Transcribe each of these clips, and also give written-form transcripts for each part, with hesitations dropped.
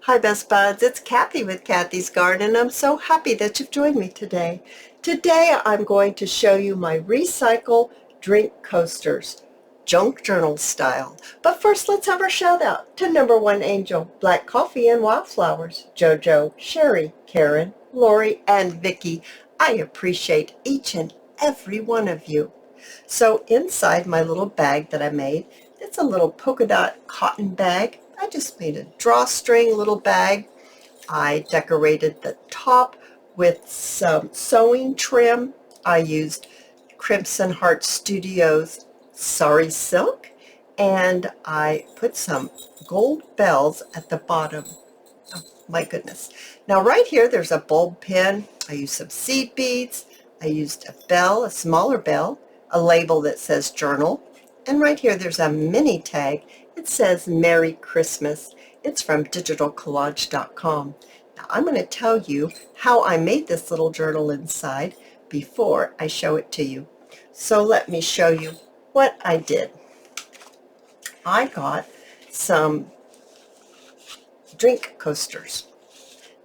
Hi Best Buds, it's Cathy with Cathy's Garden, and I'm so happy that you've joined me today. Today I'm going to show you my recycle drink coasters, junk journal style. But first let's have our shout out to number one Angel, Black Coffee and Wildflowers, Jojo, Sherry, Karen, Lori, and Vicky. I appreciate each and every one of you. So inside my little bag that I made, it's a little polka dot cotton bag. I just made a drawstring little bag. I decorated the top with some sewing trim. I used Crimson Heart Studios Sari Silk, and I put some gold bells at the bottom. Oh my goodness. Now right here there's a bulb pin. I used some seed beads. I used a bell, a smaller bell, a label that says journal, and right here there's a mini tag. It says Merry Christmas. It's from digitalcollage.com. Now I'm going to tell you how I made this little journal inside before I show it to you. So let me show you what I did. I got some drink coasters.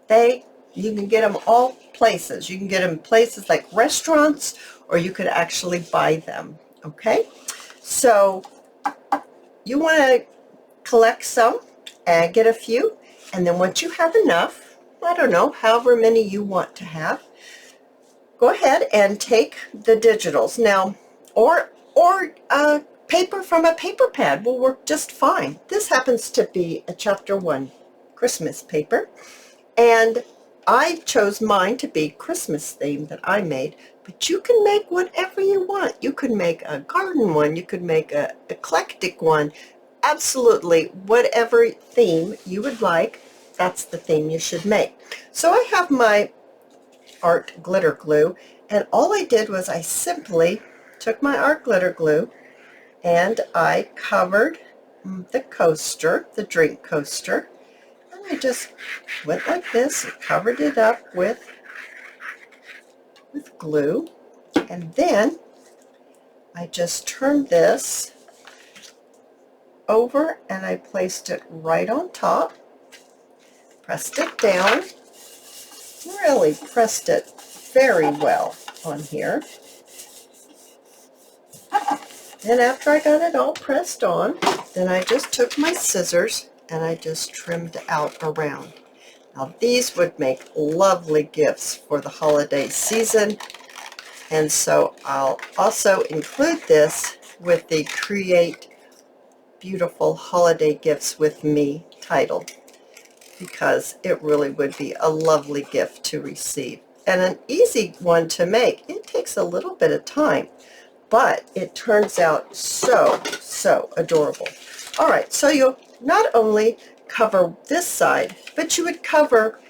You can get them all places. You can get them places like restaurants, or you could actually buy them. Okay, so you want to collect some and get a few, and then once you have enough, I don't know, however many you want to have, go ahead and take the digitals now, or paper from a paper pad will work just fine. This happens to be a chapter 1 Christmas paper, and I chose mine to be Christmas themed that I made, but you can make whatever you want. You could make a garden one, you could make a eclectic one, absolutely whatever theme you would like, that's the theme you should make. So I have my art glitter glue, and all I did was I simply took my art glitter glue and I covered the coaster, the drink coaster, and I just went like this and covered it up with glue, and then I just turned this over and I placed it right on top, pressed it down, really pressed it very well on here. Then after I got it all pressed on, then I just took my scissors and I just trimmed out around. Now these would make lovely gifts for the holiday season, and so I'll also include this with the Create Beautiful Holiday Gifts with Me title, because it really would be a lovely gift to receive and an easy one to make. It takes a little bit of time, but it turns out so adorable. All right, so you'll not only cover this side, but you would cover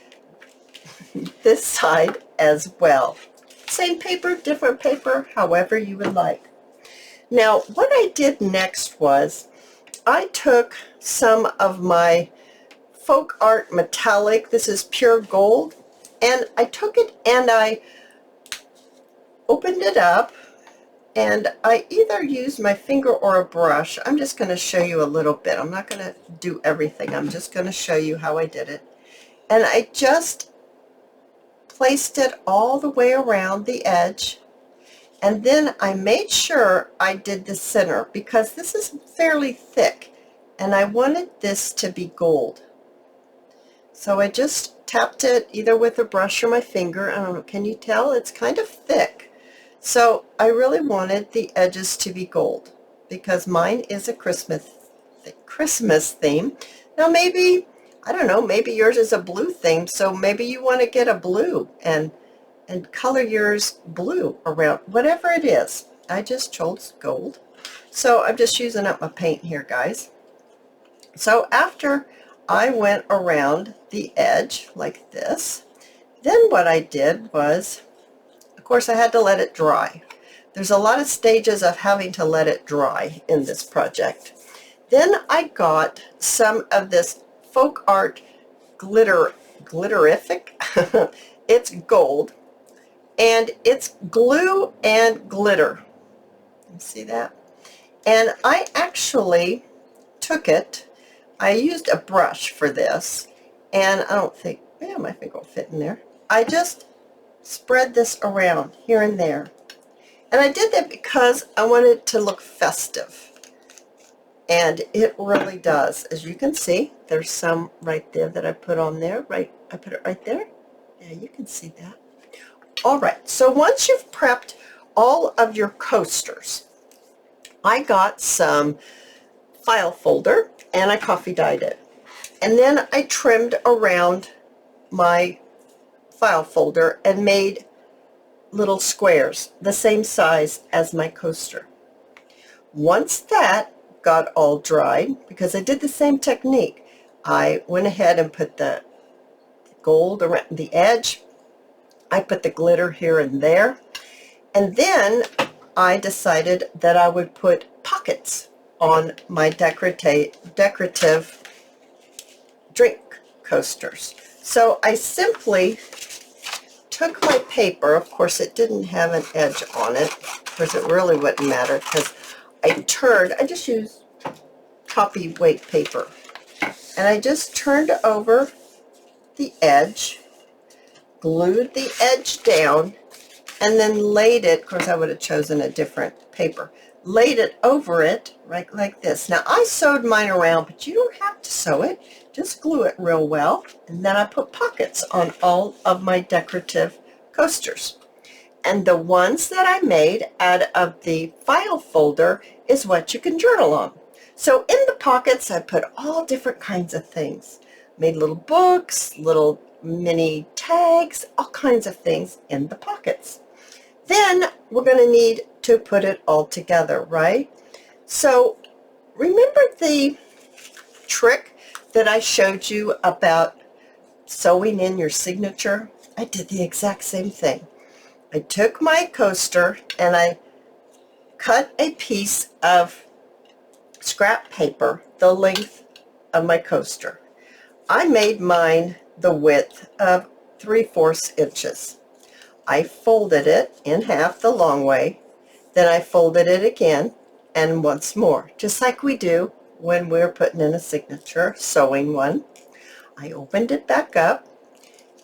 this side as well. Same paper, different paper, however you would like. Now, what I did next was I took some of my folk art metallic, this is pure gold, and I took it and I opened it up, and I either used my finger or a brush. I'm just going to show you a little bit. I'm not going to do everything. I'm just going to show you how I did it. And I just placed it all the way around the edge, and then I made sure I did the center because this is fairly thick and I wanted this to be gold. So I just tapped it either with a brush or my finger. I don't know, can you tell? It's kind of thick. So I really wanted the edges to be gold because mine is a Christmas theme. Now maybe, I don't know, maybe yours is a blue theme, so maybe you want to get a blue and color yours blue around, whatever it is. I just chose gold. So I'm just using up my paint here, guys. So after I went around the edge like this, then what I did was, of course, I had to let it dry. There's a lot of stages of having to let it dry in this project. Then I got some of this folk art glitterific. It's gold, and it's glue and glitter. You see that? And I actually took it, I used a brush for this, and I don't think, yeah, my finger will fit in there. I just spread this around here and there. And I did that because I wanted it to look festive. And it really does. As you can see, there's some right there that I put on there. I put it right there. Yeah, you can see that. All right, so once you've prepped all of your coasters, I got some file folder and I coffee dyed it. And then I trimmed around my file folder and made little squares the same size as my coaster. Once that got all dried, because I did the same technique, I went ahead and put the gold around the edge. I put the glitter here and there. And then I decided that I would put pockets on my decorative drink coasters. So I simply took my paper. Of course, it didn't have an edge on it. Of course, it really wouldn't matter because I just used copy weight paper. And I just turned over the edge, glued the edge down, and then laid it, of course I would have chosen a different paper, laid it over it right like this. Now I sewed mine around, but you don't have to sew it, just glue it real well. And then I put pockets on all of my decorative coasters. And the ones that I made out of the file folder is what you can journal on. So in the pockets I put all different kinds of things. Made little books, little mini tags, all kinds of things in the pockets. Then we're going to need to put it all together, right? So remember the trick that I showed you about sewing in your signature? I did the exact same thing. I took my coaster and I cut a piece of scrap paper the length of my coaster. I made mine the width of 3/4 inches. I folded it in half the long way, then I folded it again and once more, just like we do when we're putting in a signature, sewing one. I opened it back up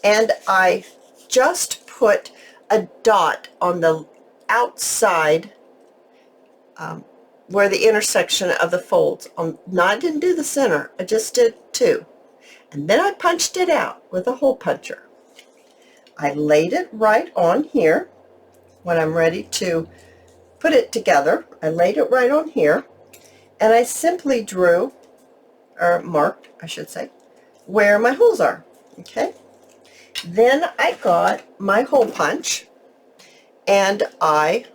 and I just put a dot on the outside where the intersection of the folds. No, I didn't do the center, I just did two. And then I punched it out with a hole puncher. I laid it right on here when I'm ready to put it together. I laid it right on here and I simply drew, or marked, I should say, where my holes are. Okay. Then I got my hole punch and I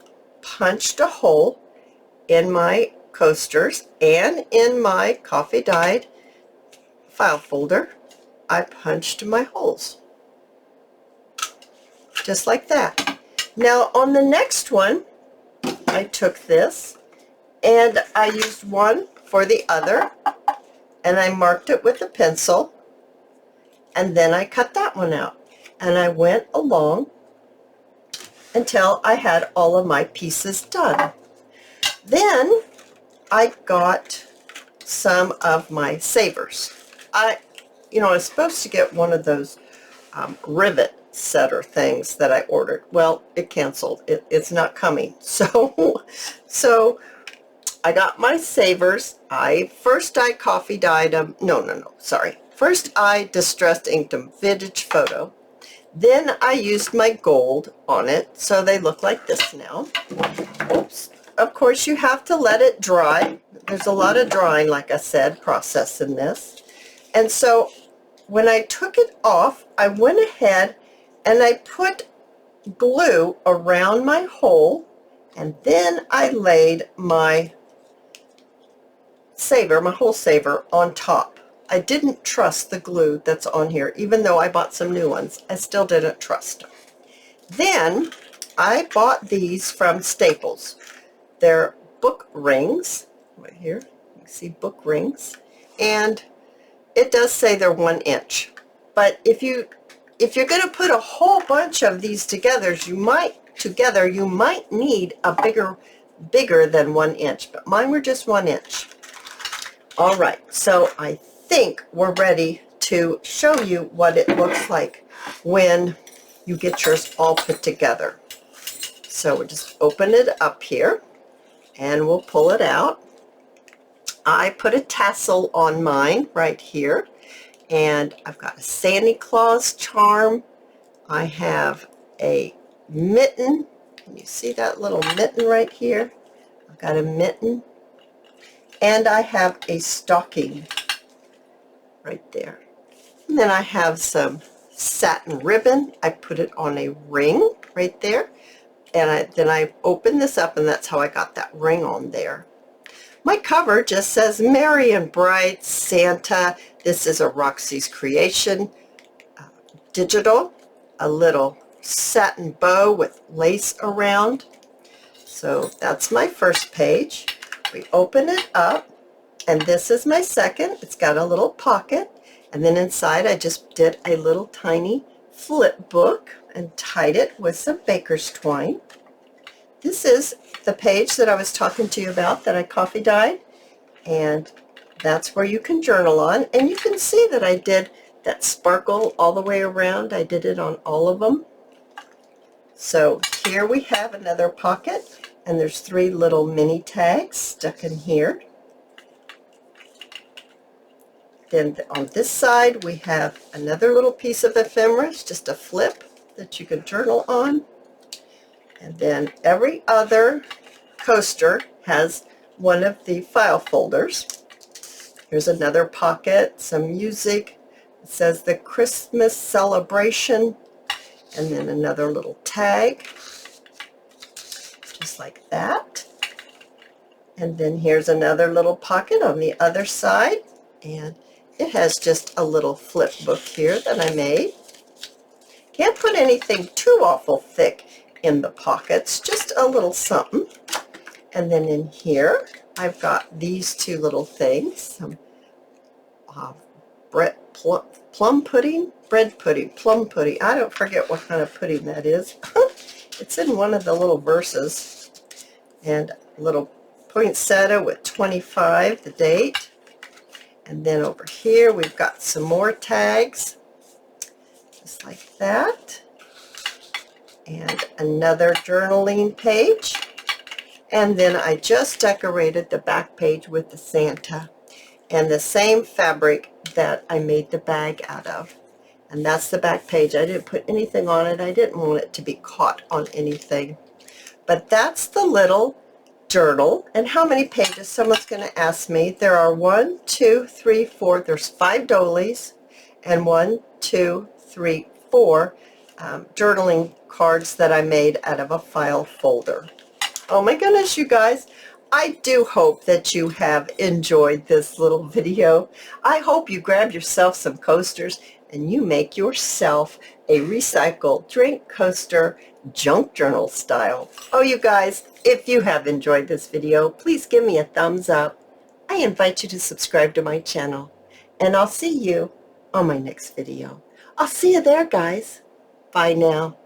punched a hole in my coasters and in my coffee dyed file folder. I punched my holes just like that. Now on the next one I took this and I used one for the other and I marked it with a pencil, and then I cut that one out and I went along until I had all of my pieces done. Then I got some of my savers. I was supposed to get one of those rivet setter things that I ordered. Well, it canceled. It's not coming. So I got my savers. First I coffee dyed them. No, sorry. First I distressed inked them, vintage photo. Then I used my gold on it, so they look like this now. Oops. Of course, you have to let it dry. There's a lot of drying, like I said, process in this. And so when I took it off, I went ahead and I put glue around my hole, and then I laid my saver, my hole saver, on top. I didn't trust the glue that's on here. Even though I bought some new ones, I still didn't trust them. Then I bought these from Staples. They're book rings. Right here, you can see book rings. And it does say they're 1 inch. But if you're going to put a whole bunch of these together, you might need a bigger than 1 inch. But mine were just 1 inch. All right, so I think we're ready to show you what it looks like when you get yours all put together. So we'll just open it up here and we'll pull it out. I put a tassel on mine right here, and I've got a Santa Claus charm. I have a mitten. Can you see that little mitten right here? I've got a mitten. And I have a stocking right there. And then I have some satin ribbon. I put it on a ring right there. And then I opened this up, and that's how I got that ring on there. My cover just says Merry and Bright Santa. This is a Roxy's Creation digital, a little satin bow with lace around. So that's my first page. We open it up, and this is my second. It's got a little pocket, and then inside I just did a little tiny flip book and tied it with some baker's twine. This is the page that I was talking to you about that I coffee dyed, and that's where you can journal on. And you can see that I did that sparkle all the way around. I did it on all of them. So here we have another pocket, and there's 3 little mini tags stuck in here. Then on this side we have another little piece of ephemera. It's just a flip that you can journal on. And then every other coaster has one of the file folders. Here's another pocket, some music. It says the Christmas celebration, and then another little tag, just like that. And then here's another little pocket on the other side, and it has just a little flip book here that I made. Can't put anything too awful thick in the pockets, just a little something. And then in here I've got these 2 little things, some plum pudding, plum pudding. I don't forget what kind of pudding that is. It's in one of the little verses. And a little poinsettia with 25, the date. And then over here we've got some more tags, just like that. And another journaling page. And then I just decorated the back page with the Santa and the same fabric that I made the bag out of. And that's the back page. I didn't put anything on it. I didn't want it to be caught on anything. But that's the little journal. And how many pages? Someone's going to ask me. There are 1, 2, 3, 4. There's 5 doilies and 1, 2, 3, 4 journaling cards that I made out of a file folder. Oh my goodness, you guys. I do hope that you have enjoyed this little video. I hope you grab yourself some coasters and you make yourself a recycled drink coaster junk journal style. Oh, you guys, if you have enjoyed this video, please give me a thumbs up. I invite you to subscribe to my channel, and I'll see you on my next video. I'll see you there, guys. Bye now.